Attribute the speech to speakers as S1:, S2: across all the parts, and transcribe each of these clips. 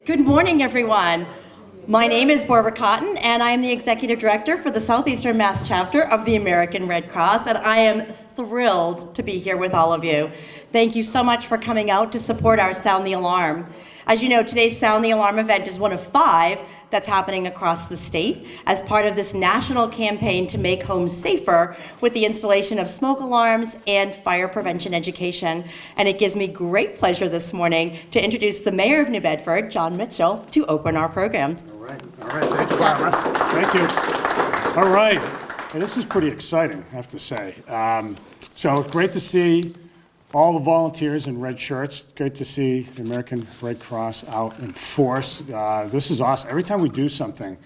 S1: Good morning, everyone. My name is Barbara Cotton, and I am the Executive Director for the Southeastern Mass Chapter of the American Red Cross, and I am thrilled to be here with all of you. Thank you so much for coming out to support our Sound the Alarm. As you know, today's Sound the Alarm event is one of 5 that's happening across the state as part of this national campaign to make homes safer with the installation of smoke alarms and fire prevention education. And it gives me great pleasure this morning to introduce the Mayor of New Bedford, Jon Mitchell, to open our programs.
S2: All right. Thank you, Barbara. Thank you. All right. And this is pretty exciting, I have to say. So great to see all the volunteers in red shirts. Great to see the American Red Cross out in force. This is awesome. Every time we do something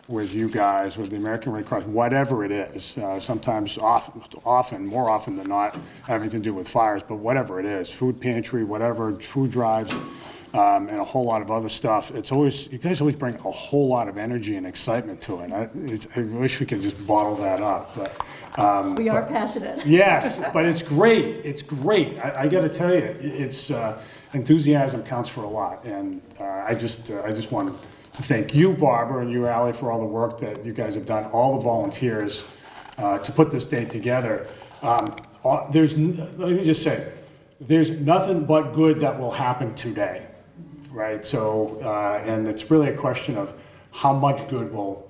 S2: with you guys, with the American Red Cross, whatever it is, sometimes more often than not, having to do with fires, but whatever it is, food pantry, whatever, food drives, and a whole lot of other stuff. It's always, you guys always bring a whole lot of energy and excitement to it. I wish we could just bottle that up. But,
S1: We are passionate.
S2: yes, but it's great. It's great. I got to tell you, it's enthusiasm counts for a lot, and I just wanted to thank you, Barbara, and you, Allie, for all the work that you guys have done. All the volunteers to put this day together. Let me just say, there's nothing but good that will happen today, right? So, and it's really a question of how much good will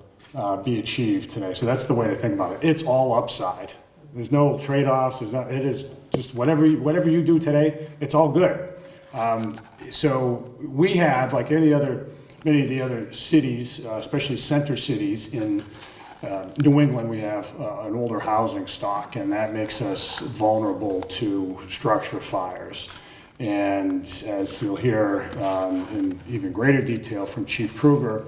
S2: be achieved today. So that's the way to think about it. It's all upside. There's no trade-offs. It is just whatever you do today, it's all good. So we have, like many of the other cities, especially center cities in New England, we have an older housing stock, and that makes us vulnerable to structure fires. And as you'll hear in even greater detail from Chief Kruger,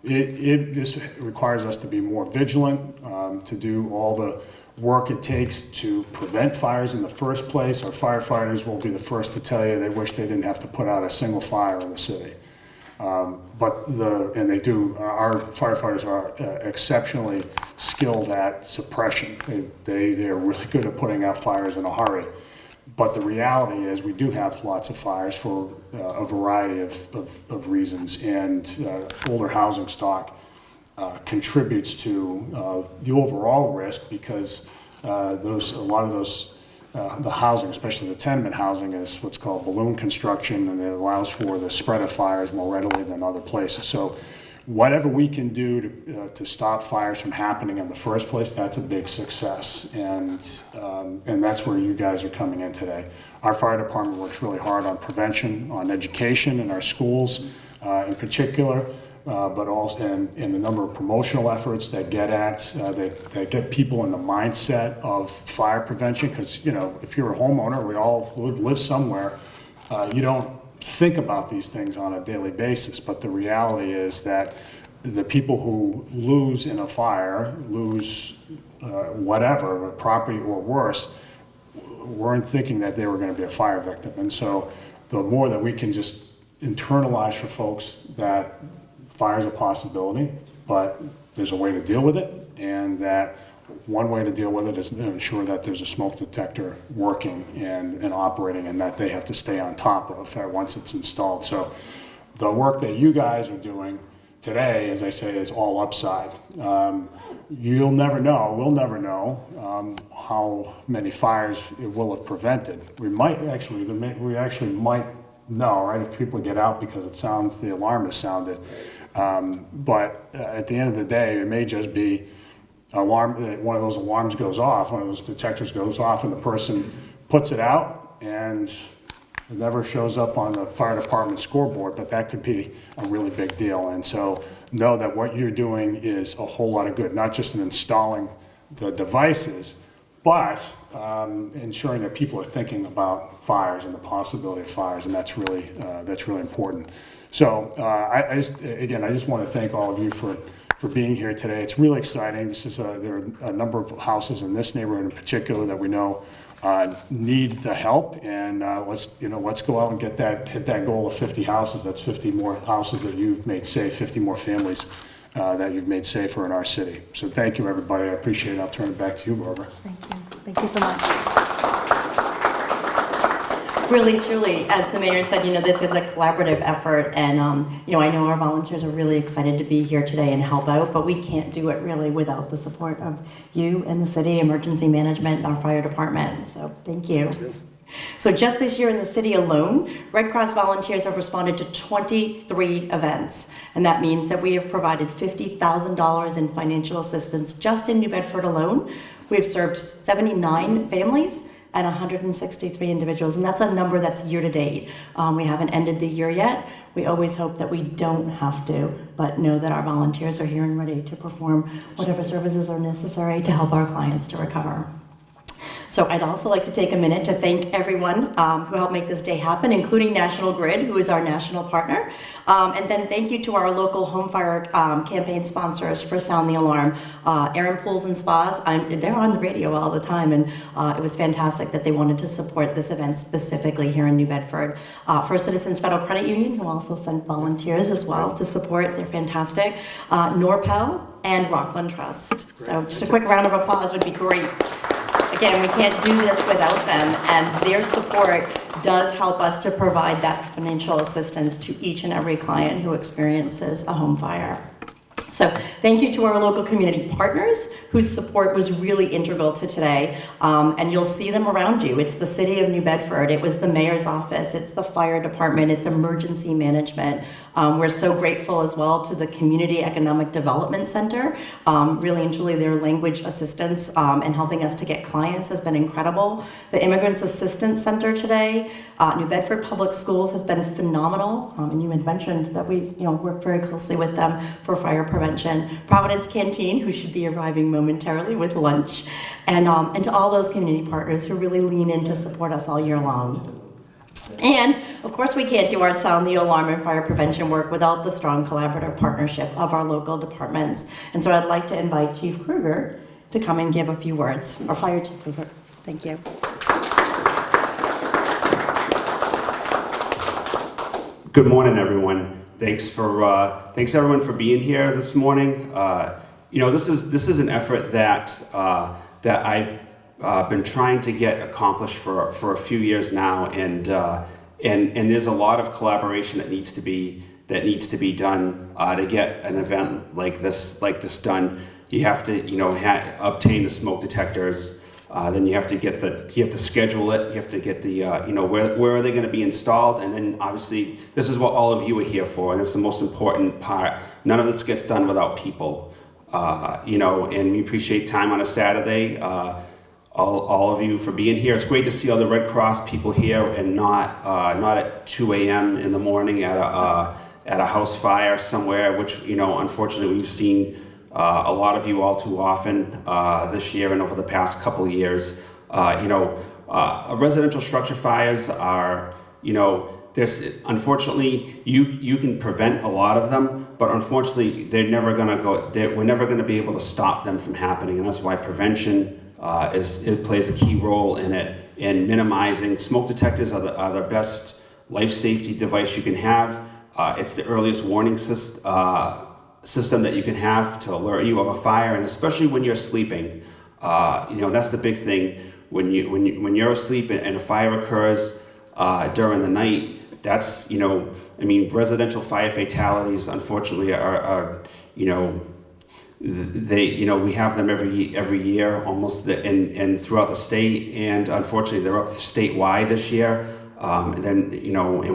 S2: this requires us to be more vigilant, to do all the work it takes to prevent fires in the first place. Our firefighters will be the first to tell you they wish they didn't have to put out a single fire in the city. And they do, our firefighters are exceptionally skilled at suppression. They are really good at putting out fires in a hurry. But the reality is we do have lots of fires for a variety of reasons, and older housing stock contributes to the overall risk because a lot of those the housing, especially the tenement housing, is what's called balloon construction, and it allows for the spread of fires more readily than other places. So whatever we can do to stop fires from happening in the first place, that's a big success. And that's where you guys are coming in today. Our fire department works really hard on prevention, on education in our schools in particular, but also in a number of promotional efforts that get at, that get people in the mindset of fire prevention. Because, you know, if you're a homeowner, we all live somewhere, you don't think about these things on a daily basis, but the reality is that the people who lose in a fire, lose whatever, property or worse, weren't thinking that they were going to be a fire victim. And so the more that we can just internalize for folks that fire is a possibility, but there's a way to deal with it, and that one way to deal with it is to ensure that there's a smoke detector working and operating, and that they have to stay on top of once it's installed. So the work that you guys are doing today, as I say, is all upside. You'll never know, we'll never know how many fires it will have prevented. We actually might know, right, if people get out because the alarm has sounded. But at the end of the day, it may just be one of those alarms goes off, one of those detectors goes off, and the person puts it out, and it never shows up on the fire department scoreboard, but that could be a really big deal. And so know that what you're doing is a whole lot of good, not just in installing the devices, but ensuring that people are thinking about fires and the possibility of fires, and that's really important. So I just want to thank all of you for being here today. It's really exciting. There are a number of houses in this neighborhood in particular that we know need the help, and let's go out and hit that goal of 50 houses. That's 50 more houses that you've made safe, 50 more families that you've made safer in our city. So thank you, everybody. I appreciate it. I'll turn it back to you, Barbara.
S1: Thank you. Thank you so much. Really, truly, as the mayor said, this is a collaborative effort, and I know our volunteers are really excited to be here today and help out, but we can't do it really without the support of you and the city, emergency management, and our fire department. So thank you. So just this year in the city alone, Red Cross volunteers have responded to 23 events, and that means that we have provided $50,000 in financial assistance just in New Bedford alone. We've served 79 families and 163 individuals, and that's a number that's year to date. We haven't ended the year yet. We always hope that we don't have to, but know that our volunteers are here and ready to perform whatever services are necessary to help our clients to recover. So I'd also like to take a minute to thank everyone who helped make this day happen, including National Grid, who is our national partner. And then thank you to our local home fire campaign sponsors for Sound the Alarm. Aaron Pools and Spas, they're on the radio all the time, and it was fantastic that they wanted to support this event specifically here in New Bedford. First Citizens Federal Credit Union, who also sent volunteers as well to support, they're fantastic. Norpel and Rockland Trust. So just a quick round of applause would be great. Again, we can't do this without them, and their support does help us to provide that financial assistance to each and every client who experiences a home fire. So thank you to our local community partners whose support was really integral to today, and you'll see them around you. It's the City of New Bedford, it was the Mayor's Office, it's the Fire Department, it's Emergency Management. We're so grateful as well to the Community Economic Development Center. Really and truly their language assistance and helping us to get clients has been incredible. The Immigrants Assistance Center today, New Bedford Public Schools has been phenomenal, and you had mentioned that we work very closely with them for fire prevention. Providence Canteen, who should be arriving momentarily with lunch, and to all those community partners who really lean in to support us all year long. And of course, we can't do our Sound the Alarm and fire prevention work without the strong collaborative partnership of our local departments. And so I'd like to invite Chief Kruger to come and give a few words. Our Fire Chief Kruger. Thank you.
S3: Good morning, everyone. Thanks everyone for being here this morning. This is an effort that I've been trying to get accomplished for a few years now, and there's a lot of collaboration that needs to be done to get an event like this done. You have to obtain the smoke detectors. Then you have to schedule it. You have to get the where are they going to be installed, and then obviously this is what all of you are here for, and it's the most important part. None of this gets done without people, and we appreciate time on a Saturday. All of you for being here. It's great to see all the Red Cross people here, and not at 2 a.m. in the morning at a house fire somewhere, which unfortunately we've seen. A lot of you all too often this year and over the past couple of years. Residential structure fires are, there's unfortunately you can prevent a lot of them, but unfortunately we're never going to be able to stop them from happening, and that's why prevention it plays a key role in it. In minimizing smoke detectors are the best life safety device you can have. It's the earliest warning system that you can have to alert you of a fire, and especially when you're sleeping. That's the big thing. When you're asleep and a fire occurs during the night, that's residential fire fatalities unfortunately are we have them every year almost, and throughout the state, and unfortunately they're up statewide this year. And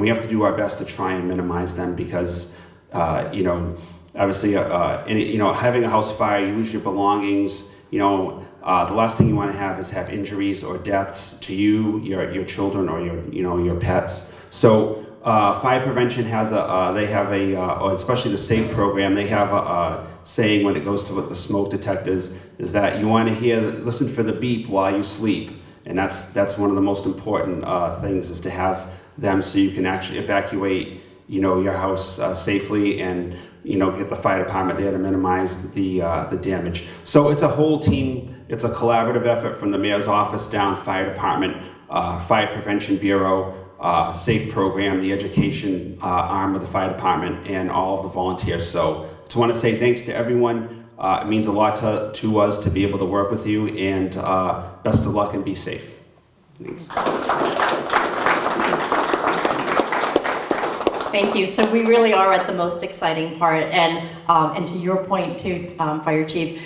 S3: we have to do our best to try and minimize them, because obviously, having a house fire, you lose your belongings. The last thing you want to have injuries or deaths to you, your children, or your pets. So fire prevention has especially the SAFE program. They have a saying when it goes to the smoke detectors, is that you want to listen for the beep while you sleep, and that's one of the most important things, is to have them so you can actually evacuate your house safely, and get the fire department there to minimize the damage. So it's a whole team. It's a collaborative effort from the mayor's office down, fire department, fire prevention bureau, SAFE program, the education arm of the fire department, and all of the volunteers. So I just want to say thanks to everyone. It means a lot to us to be able to work with you, and best of luck and be safe. Thanks.
S1: Thank you. So we really are at the most exciting part, and to your point too, Fire Chief,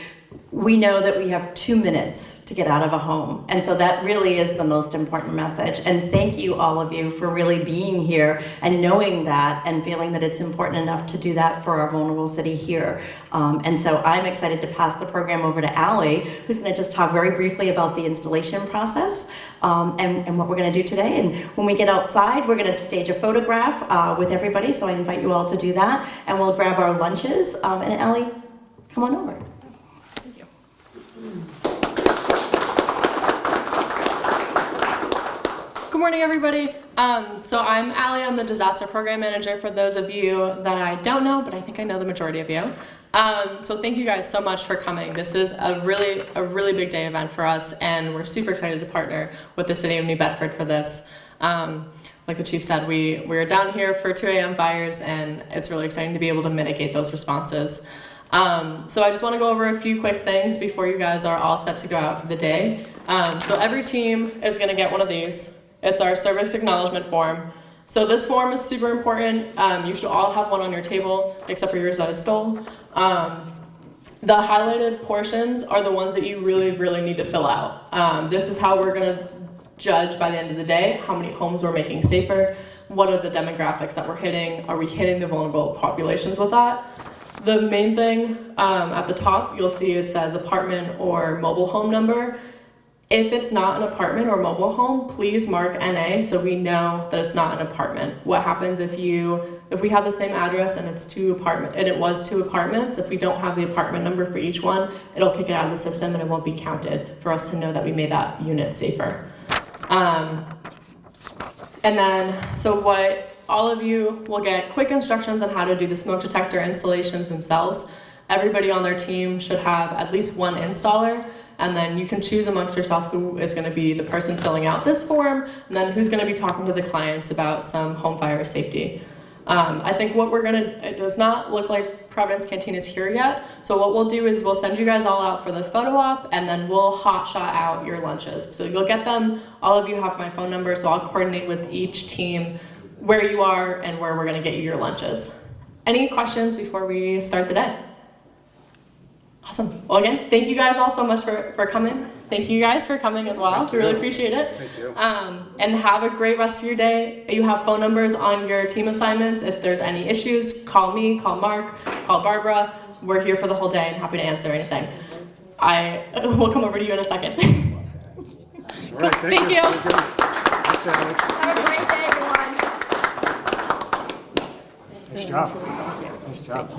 S1: we know that we have 2 minutes to get out of a home, and so that really is the most important message. And thank you, all of you, for really being here and knowing that and feeling that it's important enough to do that for our vulnerable city here. And so I'm excited to pass the program over to Allie, who's going to just talk very briefly about the installation process and what we're going to do today. And when we get outside, we're going to stage a photograph with everybody, so I invite you all to do that, and we'll grab our lunches. And Allie, come on over.
S4: Good morning, everybody. So I'm Allie. I'm the Disaster Program Manager for those of you that I don't know, but I think I know the majority of you. So thank you guys so much for coming. This is a really big day event for us, and we're super excited to partner with the City of New Bedford for this. Like the chief said, we're down here for 2 a.m. fires, and it's really exciting to be able to mitigate those responses. So I just want to go over a few quick things before you guys are all set to go out for the day. So every team is going to get one of these. It's our service acknowledgement form. So this form is super important. You should all have one on your table, except for yours that I stole. The highlighted portions are the ones that you really need to fill out. This is how we're going to judge by the end of the day how many homes we're making safer, what are the demographics that we're hitting, are we hitting the vulnerable populations with that. The main thing at the top, you'll see it says apartment or mobile home number. If it's not an apartment or mobile home, please mark NA so we know that it's not an apartment. What happens if we have the same address and it's it was two apartments, if we don't have the apartment number for each one, it'll kick it out of the system and it won't be counted for us to know that we made that unit safer. And then, so what all of you will get quick instructions on how to do the smoke detector installations themselves. Everybody on their team should have at least one installer, and then you can choose amongst yourself who is going to be the person filling out this form, and then who's going to be talking to the clients about some home fire safety. I think it does not look like Providence Canteen is here yet, so what we'll do is we'll send you guys all out for the photo op, and then we'll hot shot out your lunches. So you'll get them, all of you have my phone number, so I'll coordinate with each team where you are and where we're going to get you your lunches. Any questions before we start the day? Awesome. Well, again, thank you guys all so much for coming. Thank you guys for coming as well. We really appreciate it.
S2: Thank you.
S4: And have a great rest of your day. You have phone numbers on your team assignments. If there's any issues, call me, call Mark, call Barbara. We're here for the whole day and happy to answer anything. We'll come over to you in a second.
S2: All right,
S4: Thank you.
S2: Thanks, Alex.
S1: Have a great day, everyone.
S2: Nice job. Nice job.